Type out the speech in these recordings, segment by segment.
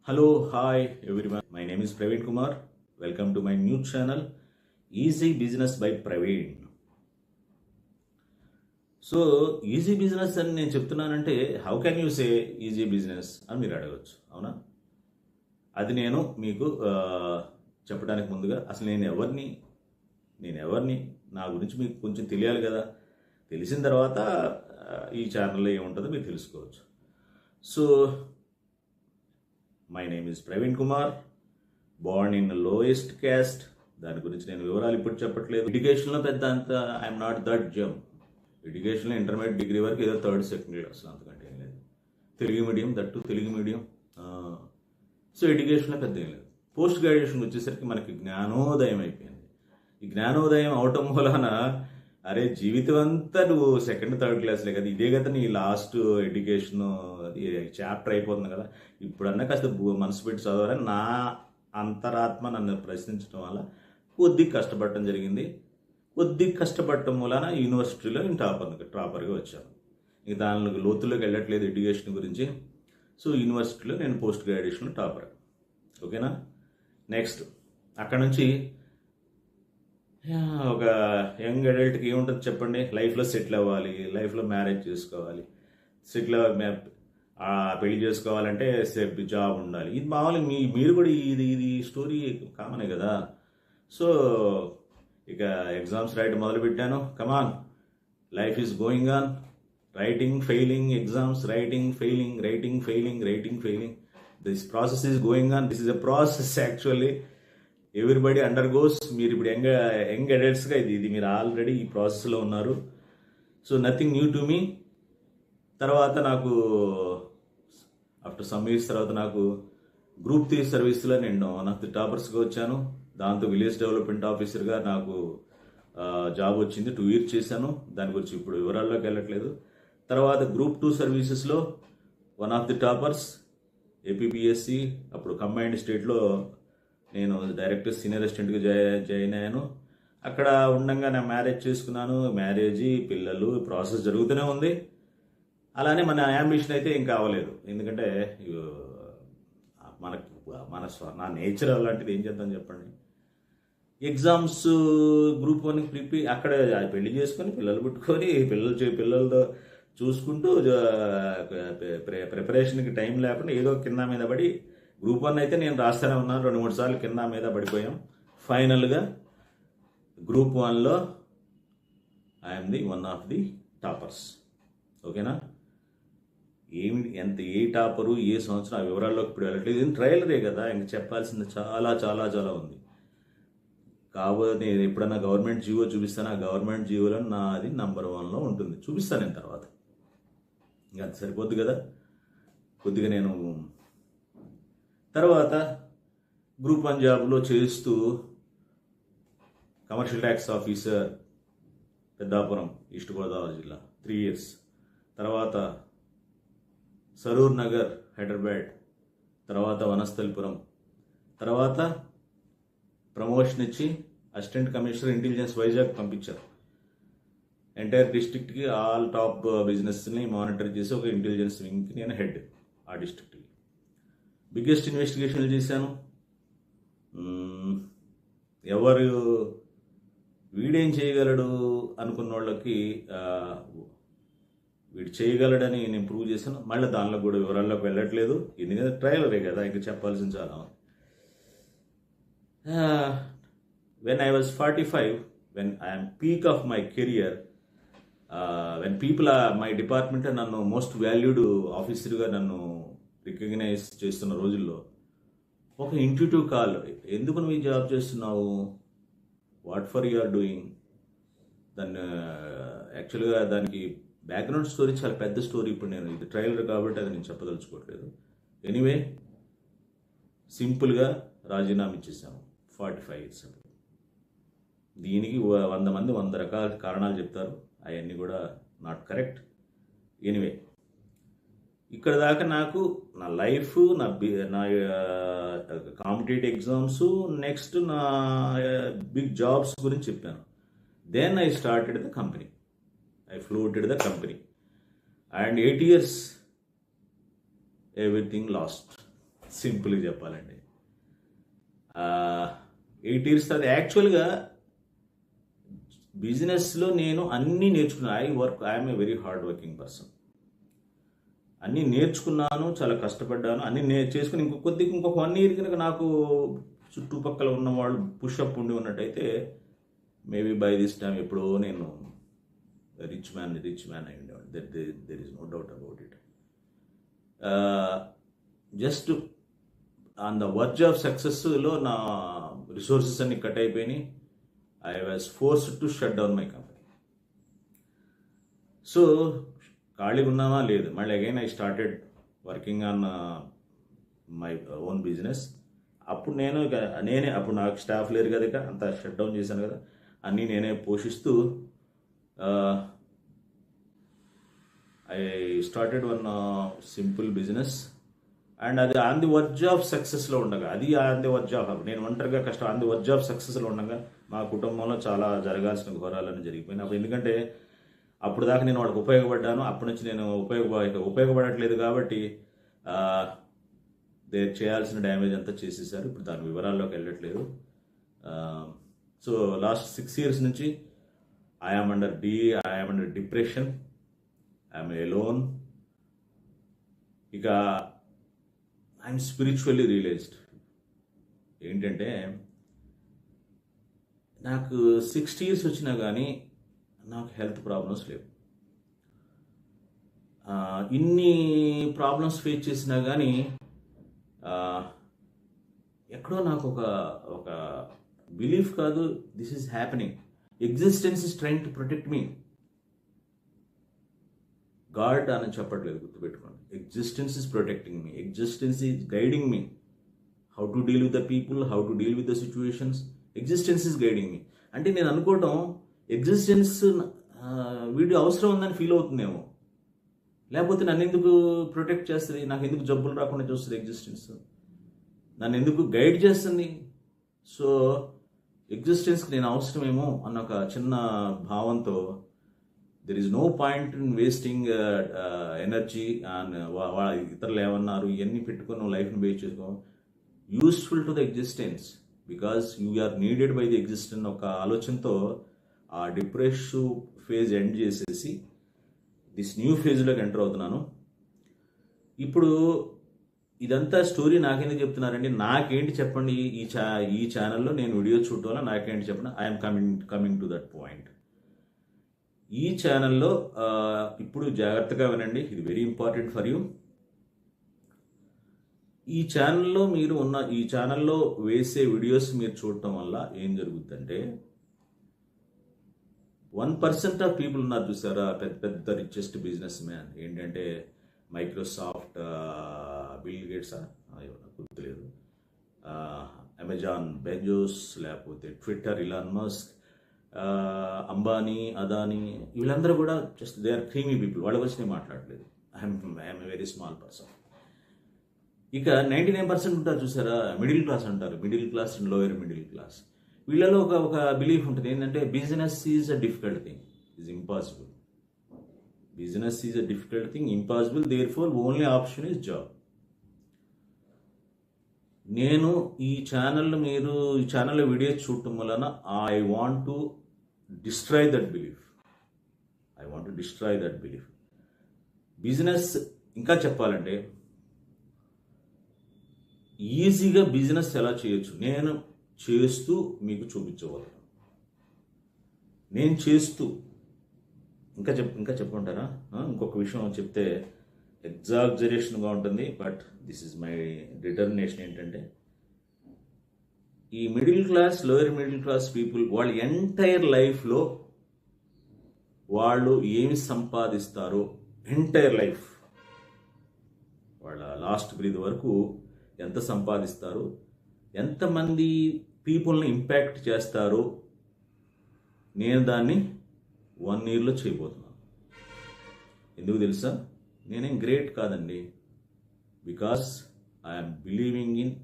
Hello, hi everyone. My name is Praveen Kumar. Welcome to my new channel, Easy Business by Praveen. So easy business అని నేను చెప్తున్నానంటే how can you say easy business అని మీరు అడగవచ్చు, అవునా? అది నేను మీకు చెప్పడానికి ముందుగా అసలు నేను ఎవరిని నా గురించి మీకు కొంచెం తెలియాలి కదా. తెలిసిన తర్వాత ఈ ఛానల్లో ఏముంటుందో మీరు తెలుసుకోవచ్చు. So my name is Praveen Kumar, Born in lowest caste. దాని గురించి నేను వివరాలు ఇప్పుడు చెప్పట్లేదు. ఎడ్యుకేషన్లో పెద్ద అంత ఐఎమ్ నాట్ దట్ జమ్. ఎడ్యుకేషన్లో ఇంటర్మీడియట్ డిగ్రీ వరకు ఏదో థర్డ్ సెకండ్ అసలు అంతకంటే ఏం లేదు. Telugu medium, that Telugu medium. So ఎడ్యుకేషన్లో పెద్ద ఏం లేదు. పోస్ట్ గ్రాడ్యుయేషన్ వచ్చేసరికి మనకి జ్ఞానోదయం అయిపోయింది. ఈ జ్ఞానోదయం అవటం వలన అరే జీవితం అంతా నువ్వు సెకండ్ థర్డ్ క్లాస్లే కదా, ఇదే కదా నీ లాస్ట్ ఎడ్యుకేషన్, అది చాప్టర్ అయిపోతుంది కదా, ఇప్పుడన్నా కాస్త మనసు పెట్టి చదవాలని నా అంతరాత్మ నన్ను ప్రశ్నించడం వల్ల కొద్దిగా కష్టపడటం జరిగింది. కొద్దిగా కష్టపడటం వలన యూనివర్సిటీలో నేను టాపర్గా వచ్చాను. ఇక దానిలో లోతుల్లోకి వెళ్ళట్లేదు ఎడ్యుకేషన్ గురించి. సో యూనివర్సిటీలో నేను పోస్ట్ గ్రాడ్యుయేషన్లో టాపర్. ఓకేనా? నెక్స్ట్ అక్కడ నుంచి ఒక యంగ్ అడల్ట్కి ఏముంటుంది చెప్పండి? లైఫ్లో సెటిల్ అవ్వాలి, లైఫ్లో మ్యారేజ్ చేసుకోవాలి, పెళ్లి చేసుకోవాలంటే జాబ్ ఉండాలి. ఇది మామూలు మీరు కూడా ఇది స్టోరీ కామనే కదా. సో ఇక ఎగ్జామ్స్ రాయడం మొదలుపెట్టాను. Come on, life is going on, writing failing, exams writing failing, writing failing. This process is going on. This is a process actually everybody undergoes. మీరు ఇప్పుడు యంగ్ అడల్ట్స్గా ఇది మీరు ఆల్రెడీ ఈ ప్రాసెస్లో ఉన్నారు. So nothing new to me. తర్వాత నాకు after some years తర్వాత నాకు గ్రూప్ 3 సర్వీస్లో నేను వన్ ఆఫ్ ది టాపర్స్గా వచ్చాను. దాంతో విలేజ్ డెవలప్మెంట్ ఆఫీసర్గా నాకు జాబ్ వచ్చింది. 2 years చేశాను. దాని గురించి ఇప్పుడు వివరాల్లోకి వెళ్ళట్లేదు. తర్వాత గ్రూప్ 2 సర్వీసెస్లో one of the toppers APPSC, అప్పుడు కంబైన్డ్ స్టేట్లో నేను డైరెక్టర్ సీనియర్ అసిస్టెంట్గా జాయిన్ అయ్యాను. అక్కడ ఉండగా నా మ్యారేజ్ చేసుకున్నాను. మ్యారేజీ, పిల్లలు, ప్రాసెస్ జరుగుతూనే ఉంది. అలానే మన యాంబిషన్ అయితే ఏం కావలేదు. ఎందుకంటే నా నేచర్ అలాంటిది, ఏం చేద్దాం చెప్పండి. ఎగ్జామ్స్ గ్రూప్ 1 అక్కడ పెళ్లి చేసుకొని పిల్లలు పుట్టుకొని పిల్లలతో చూసుకుంటూ ప్రిపరేషన్కి టైం లేకుండా ఏదో కింద మీద పడి గ్రూప్ 1 అయితే నేను రాస్తూనే ఉన్నాను. 2-3 సార్లు కింద మీద పడిపోయాం. ఫైనల్గా గ్రూప్ 1లో I'm the one of the toppers. ఓకేనా? ఏ టాపరు, ఏ సంవత్సరం, ఆ వివరాల్లోకి ఇప్పుడు వెళ్ళట్లేదు. ఇది ట్రైలరే కదా, ఇంక చెప్పాల్సింది చాలా చాలా చాలా ఉంది. కాబట్టి నేను ఎప్పుడన్నా గవర్నమెంట్ జీవో చూపిస్తాను. ఆ గవర్నమెంట్ జీవోలో నాది నంబర్ 1లో ఉంటుంది. చూపిస్తాను నేను తర్వాత. ఇంకా అది సరిపోద్ది కదా. కొద్దిగా నేను తర్వాత గ్రూప్ 1 జాబ్లో చేస్తూ commercial tax officer, Peddapuram, east Godavari జిల్లా 3 years. తర్వాత సరూర్ నగర్, హైదరాబాద్, తర్వాత వనస్థలిపురం, తర్వాత ప్రమోషన్ ఇచ్చి అసిస్టెంట్ కమిషనర్ ఇంటెలిజెన్స్ వైజాగ్ పంపించారు. ఎంటైర్ డిస్ట్రిక్ట్కి ఆల్ టాప్ బిజినెస్ని మానిటర్ చేసి ఒక ఇంటెలిజెన్స్ వింగ్కి నేను హెడ్. ఆ డిస్ట్రిక్ట్కి బిగ్గెస్ట్ ఇన్వెస్టిగేషన్లు చేశాను. ఎవరు వీడేం చేయగలడు అనుకున్న వాళ్ళకి వీడు చేయగలడని నేను ప్రూవ్ చేశాను. మళ్ళీ దానిలో కూడా వివరాల్లోకి వెళ్ళట్లేదు. ఎందుకంటే ట్రైలరే కదా, ఇంకా చెప్పాల్సిన చాలా. when I was 45, when I am peak of my career, when people are my department నన్ను మోస్ట్ వాల్యూడ్ ఆఫీసర్గా నన్ను రికగ్నైజ్ చేస్తున్న రోజుల్లో ఒక ఇంట్యూటివ్ కాల్, ఎందుకు నువ్వు ఈ జాబ్ చేస్తున్నావు, what for you are doing. దాన్ని యాక్చువల్గా దానికి బ్యాక్గ్రౌండ్ స్టోరీ చాలా పెద్ద స్టోరీ. ఇప్పుడు నేను ఇది ట్రైలర్ కాబట్టి అది నేను చెప్పదలుచుకోవట్లేదు. ఎనీవే, సింపుల్గా రాజీనామా ఇచ్చేసాము 45 years అప్పుడు. దీనికి 100 మంది 100 రకాల కారణాలు చెప్తారు. అవన్నీ కూడా నాట్ కరెక్ట్. ఎనీవే, ఇక్కడ దాకా నాకు నా లైఫ్, నా కాంపిటేటివ్ ఎగ్జామ్స్, నెక్స్ట్ నా బిగ్ జాబ్స్ గురించి చెప్పాను. Then I started the company. I floated the company, and 8 years everything lost. సింపుల్గా చెప్పాలండి. 8 years తర్వాత యాక్చువల్గా బిజినెస్లో నేను అన్నీ నేర్చుకున్నాను. I'm a very hard working person. అన్నీ నేర్చుకున్నాను, చాలా కష్టపడ్డాను, అన్నీ చేసుకుని ఇంకొక 1 year కనుక నాకు చుట్టుపక్కల ఉన్న వాళ్ళు పుషప్ ఉండి ఉన్నట్టయితే మేబీ బై దిస్ టైం ఎప్పుడో నేను రిచ్ మ్యాన్ అయి ఉండేవాడు. There is no doubt about it. Just on the verge of సక్సెస్లో నా రిసోర్సెస్ అన్ని కట్ అయిపోయినాయి. I was forced to shut down my company. So ఖాళీగా ఉన్నామా లేదు, మళ్ళీ again I started working on my own business. అప్పుడు నేనే అప్పుడు నాకు స్టాఫ్ లేరు కదా, ఇక అంతా షట్ డౌన్ చేశాను కదా, అన్నీ నేనే పోషిస్తూ I started one simple business. And అది ఆన్ ది వర్జ్ ఆఫ్ సక్సెస్లో ఉండగా, అది ఆన్ ది వర్జ్ ఆఫ్, నేను ఒంటరిగా కష్టం ఆన్ ది వర్జ్ ఆఫ్ సక్సెస్లో ఉండగా మా కుటుంబంలో చాలా జరగాల్సిన ఘోరాలను జరిగిపోయినాయి. అప్పుడు ఎందుకంటే అప్పుడు దాకా నేను వాళ్ళకి ఉపయోగపడ్డాను, అప్పటి నుంచి నేను ఉపయోగపడట్లేదు కాబట్టి చేయాల్సిన డ్యామేజ్ అంతా చేసేసారు. ఇప్పుడు దాని వివరాల్లోకి వెళ్ళట్లేదు. సో లాస్ట్ 6 years నుంచి I'm under depression, I'm alone. ఇక ఐఎమ్ స్పిరిచువల్లీ రియలైజ్డ్. ఏంటంటే నాకు 60 years వచ్చినా కానీ నాకు హెల్త్ ప్రాబ్లమ్స్ లేవు. ఇన్ని ప్రాబ్లమ్స్ ఫేస్ చేసినా కానీ ఎక్కడో నాకు ఒక బిలీఫ్ కాదు, this is happening, existence is trying to protect me. God అని చెప్పట్లేదు, గుర్తుపెట్టుకోండి. Existence is protecting me, existence is guiding me, how to deal with the people, how to deal with the situations. Existence is guiding me. అంటే నేను అనుకోవటం existence video అవసరం ఉందని feel అవుతుందేమో, లేకపోతే నన్ను ఎందుకు ప్రొటెక్ట్ చేస్తుంది, నాకు ఎందుకు జబ్బులు రాకుండా చూస్తుంది ఎగ్జిస్టెన్స్, నన్ను ఎందుకు గైడ్ చేస్తుంది. సో ఎగ్జిస్టెన్స్కి నేను అవసరమేమో అన్న ఒక చిన్న భావంతో there is no point in wasting energy and ఇతరులు ఏమన్నారు ఇవన్నీ పెట్టుకొని నువ్వు లైఫ్ని వేస్ట్ చేసుకో. Useful to the existence because you are needed by the existence ఒక ఆలోచనతో ఆ డిప్రెసివ్ ఫేజ్ ఎండ్ చేసేసి దిస్ న్యూ ఫేజ్లోకి ఎంటర్ అవుతున్నాను. ఇప్పుడు ఇదంతా స్టోరీ నాకెందుకు చెప్తున్నారండి, నాకేంటి చెప్పండి. ఈ ఛానల్లో నేను వీడియో చూడటం వల్ల నాకేంటి చెప్పండి. I'm coming to that point. ఈ ఛానల్లో ఇప్పుడు జాగ్రత్తగా వినండి, ఇది వెరీ ఇంపార్టెంట్ ఫర్ యూ. ఈ ఛానల్లో వేసే వీడియోస్ మీరు చూడటం వల్ల ఏం జరుగుతుందంటే 1% ఆఫ్ పీపుల్ ఉన్నారు చూసారా, పెద్ద రిచెస్ట్ బిజినెస్ మ్యాన్. ఏంటంటే మైక్రోసాఫ్ట్ బిల్ గేట్స్, నాకు గుర్తులేదు, అమెజాన్ బెజోస్, లేకపోతే Twitter Elon Musk, Ambani, Adani, వీళ్ళందరూ కూడా just they are creamy people. వాళ్ళ గురించి నేను మాట్లాడలేదు. I'm very small person. ఇక 99% ఉంటారు చూసారా, మిడిల్ క్లాస్ అంటారు, middle class and lower middle class. వీళ్ళలో ఒక బిలీఫ్ ఉంటుంది ఏంటంటే business is a difficult thing, is impossible. Business is a difficult thing, impossible, therefore only option is job. నేను ఈ ఛానల్లో వీడియోస్ చూడటం వలన I want to destroy that belief. Business ఇంకా చెప్పాలంటే ఈజీగా బిజినెస్ ఎలా చేయొచ్చు నేను చేస్తూ మీకు చూపించగలను. నేను చేస్తూ ఇంకా చెప్పమంటారా? ఇంకొక విషయం చెప్తే ఎగ్జాగరేషన్గా ఉంటుంది, but this is my determination. ఏంటంటే ఈ middle class, lower middle class people వాళ్ళ ఎంటైర్ లైఫ్లో వాళ్ళు ఏమి సంపాదిస్తారో, ఎంటైర్ లైఫ్ వాళ్ళ లాస్ట్ బ్రీత్ వరకు ఎంత సంపాదిస్తారో, ఎంతమంది పీపుల్ని ఇంపాక్ట్ చేస్తారో, నేను దాన్ని 1 yearలో చేయబోతున్నాను. ఎందుకు తెలుసా? నేనేం గ్రేట్ కాదండి, because I'm believing in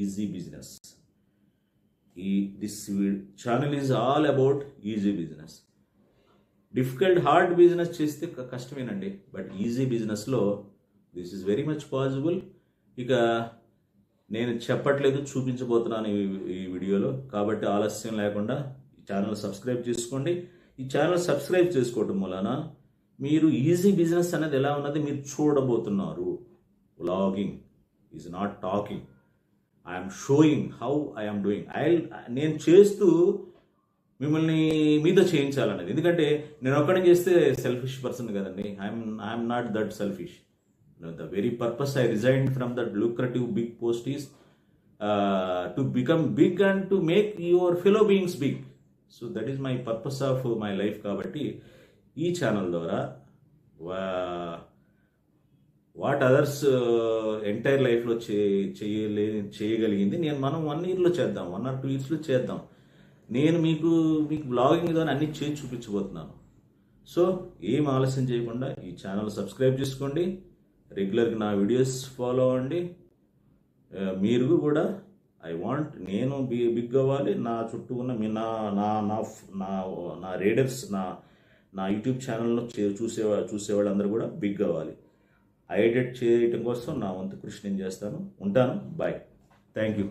easy business. This channel is all about easy business. Difficult hard business చేస్తే కష్టమేనండి, బట్ ఈజీ బిజినెస్లో this is very much possible. ఇక నేను చెప్పట్లేదు, చూపించబోతున్నాను ఈ వీడియోలో. కాబట్టి ఆలస్యం లేకుండా ఈ ఛానల్ సబ్స్క్రైబ్ చేసుకోండి. ఈ ఛానల్ సబ్స్క్రైబ్ చేసుకోవటం వలన మీరు ఈజీ బిజినెస్ అనేది ఎలా ఉన్నది మీరు చూడబోతున్నారు. Vlogging is not talking, I'm showing how I'm doing. నేను చేస్తూ మిమ్మల్ని మీతో చేయించాలనేది. ఎందుకంటే నేను ఒక్కడే చేస్తే సెల్ఫిష్ పర్సన్ కదండి. I'm not that selfish. The very purpose I resigned from that lucrative big post is to become big and to make your fellow beings big. So that is my purpose of my life. కాబట్టి ఈ channel ద్వారా what others entire లైఫ్లో చేయగలిగింది మనం 1 yearలో చేద్దాం, 1 or 2 yearsలో చేద్దాం. నేను మీకు బ్లాగింగ్ ద్వారా అన్ని చేసి చూపించబోతున్నాను. సో ఏం ఆలస్యం చేయకుండా ఈ ఛానల్ సబ్స్క్రైబ్ చేసుకోండి, రెగ్యులర్గా నా వీడియోస్ ఫాలో అవ్వండి. మీరు కూడా నేను బిగ్ అవ్వాలి, నా చుట్టూ ఉన్న మీ నా రీడర్స్, నా యూట్యూబ్ ఛానల్లో చూసేవాళ్ళందరూ కూడా బిగ్ అవ్వాలి. ఎడిట్ చేయటం కోసం నా వంతు కృషి నేను చేస్తాను. ఉంటాను. బాయ్. Thank you.